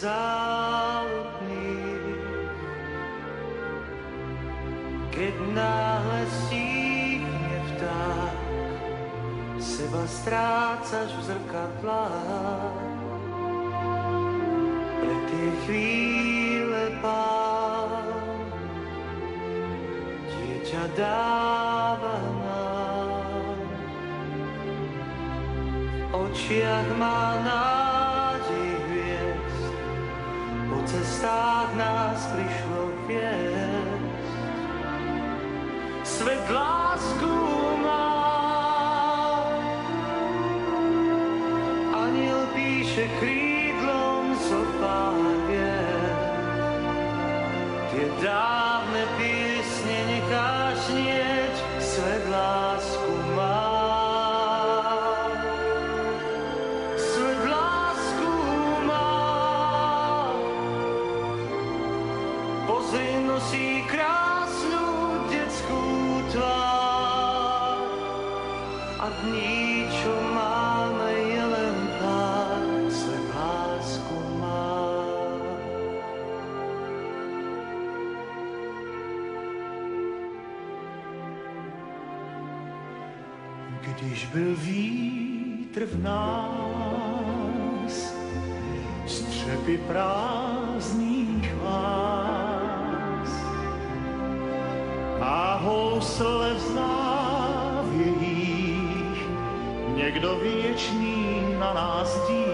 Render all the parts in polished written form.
záľudných. Keď náhle stíchne vták, seba strácaš v zrkadlách. Pre tie chvíle Pán dieťa dáva nám. V očiach má nádej hviezd, po cestách nás prišlo viesť. Svet lásku má, aniel píše krídlom zopár vied. Tie dávne piesne necháš znieť, svet lásku má. Svet lásku má, pozri, nosí krásnu detskú tvár a dní, čo máme, je len pár. Svet lásku má. Když byl vítr v nás, střepy prázdných vás a housle v závějích, někdo věčný na nás dí.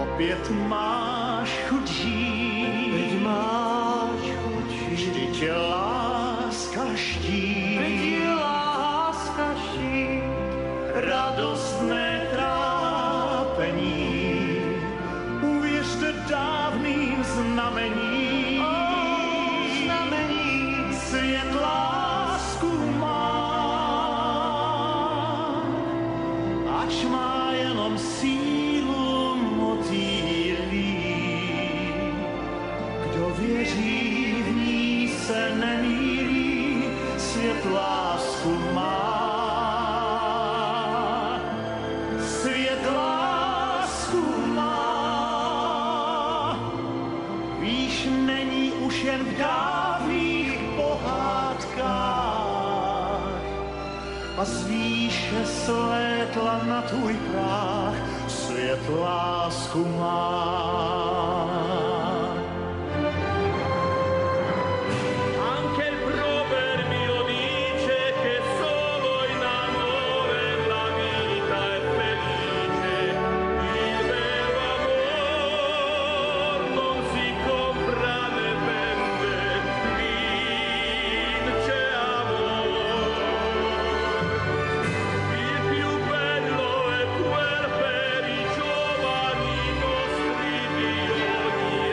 Opět máš chuť žít, veď máš chuť žít, vždyť je láska štít, veď je láska štít, radostné trápení, uvěřte dávným znamením, svět lásku má, ač má jenom sílu motýlí, kdo věří v ní se nemýlí, svět lásku má. Svět lásku má, víš, není už jen v dávných pohádkách a z výše slétla na tvůj práh, svět lásku má. Giovanni nostri Dio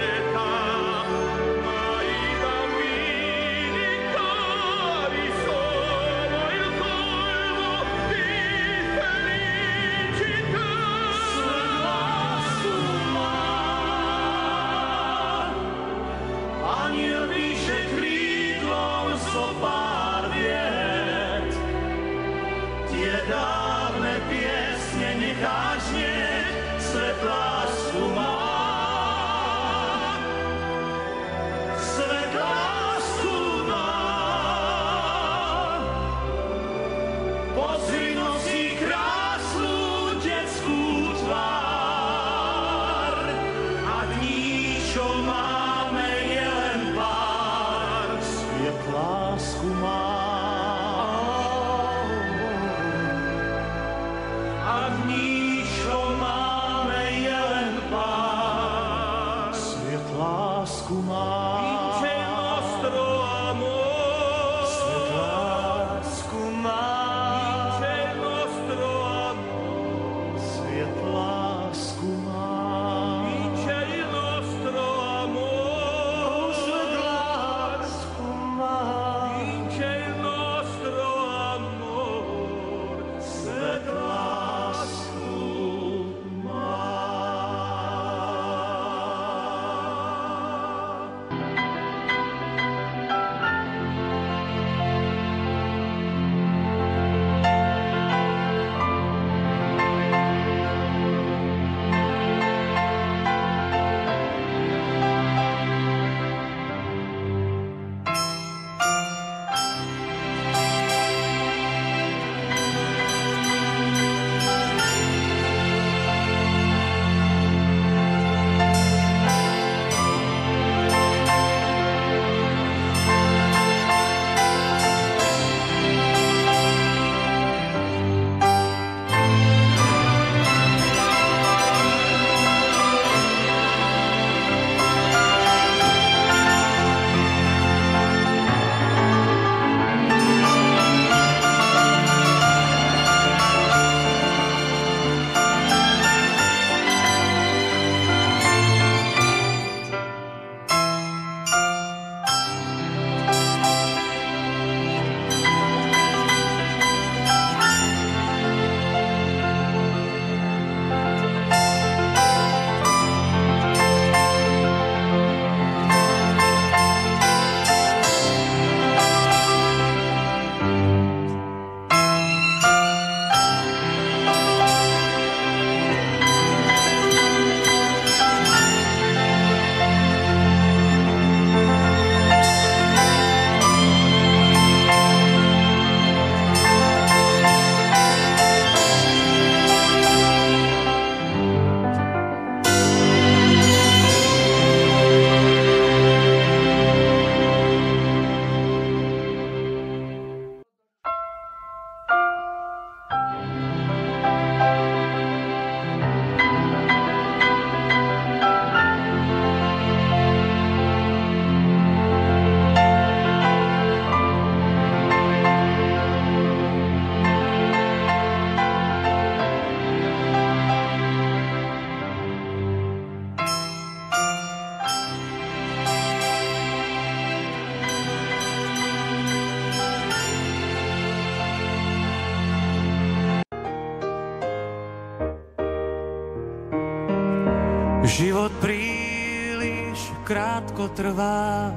Život príliš krátko trvá,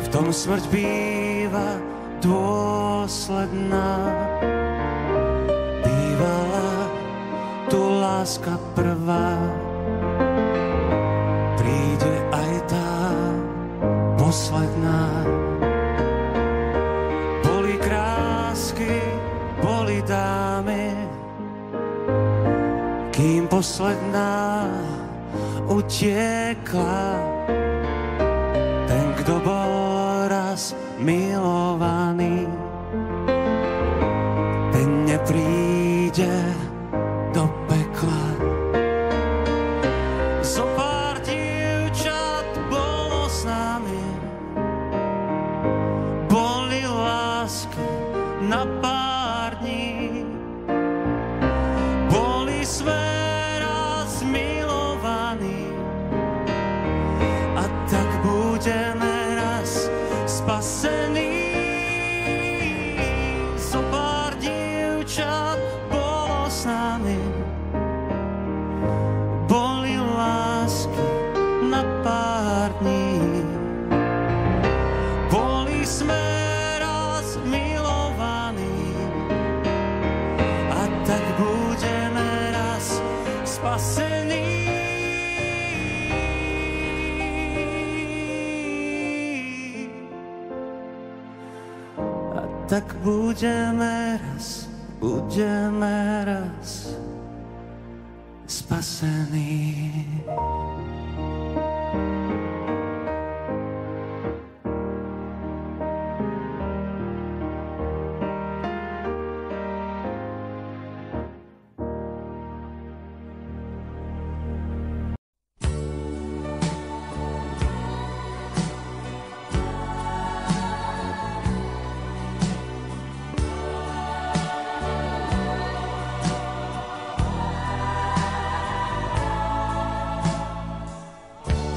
v tom smrť býva dôsledná. Bývala tu láska prvá, príde aj tá posledná. Boli krásky, boli dámy, kým posledná utiekla. Ten, kto bol raz milovaný, ten nepríde do pekla. Zo pár dievčat bolo s nami, boli lásky na pár dní. Boli sme raz milovaní a tak budeme raz spasení. Zo pár dievčat bolo s nami, boli lásky na pár dní. Boli sme raz milovaní a tak budeme raz spasení. A tak budeme raz spasení.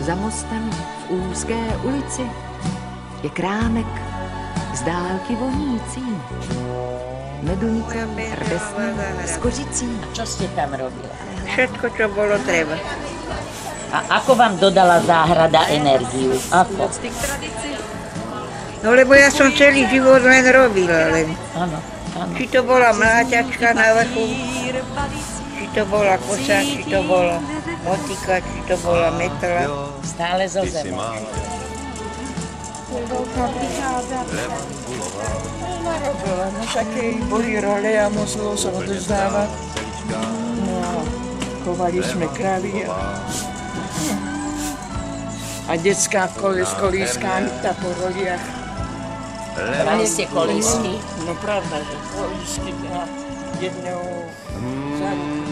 Za mostem v úzké ulici je krámek z dálky vonící. Meduňkou, rdesnou, s kořicí. A čo ste tam robila? Všetko, čo bolo treba. A ako vám dodala záhrada energiu? Ako? No lebo ja som celý život len robila. Áno, áno. Či to bola mláťačka na vrchu, či to bola kosa, či to bola motika, či to bola metla. Stále zo zemou. Narobila, no také boli role a muselo sa odozdávať. No a chovali sme kravy a detská s kolískami po roliach. Brali ste kolísky? No pravda, že kolísky a jednou záruku.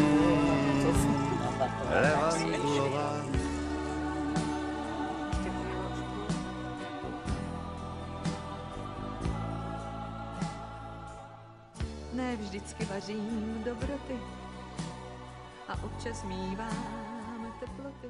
Ne vždycky vařím dobroty a občas mívám teploty.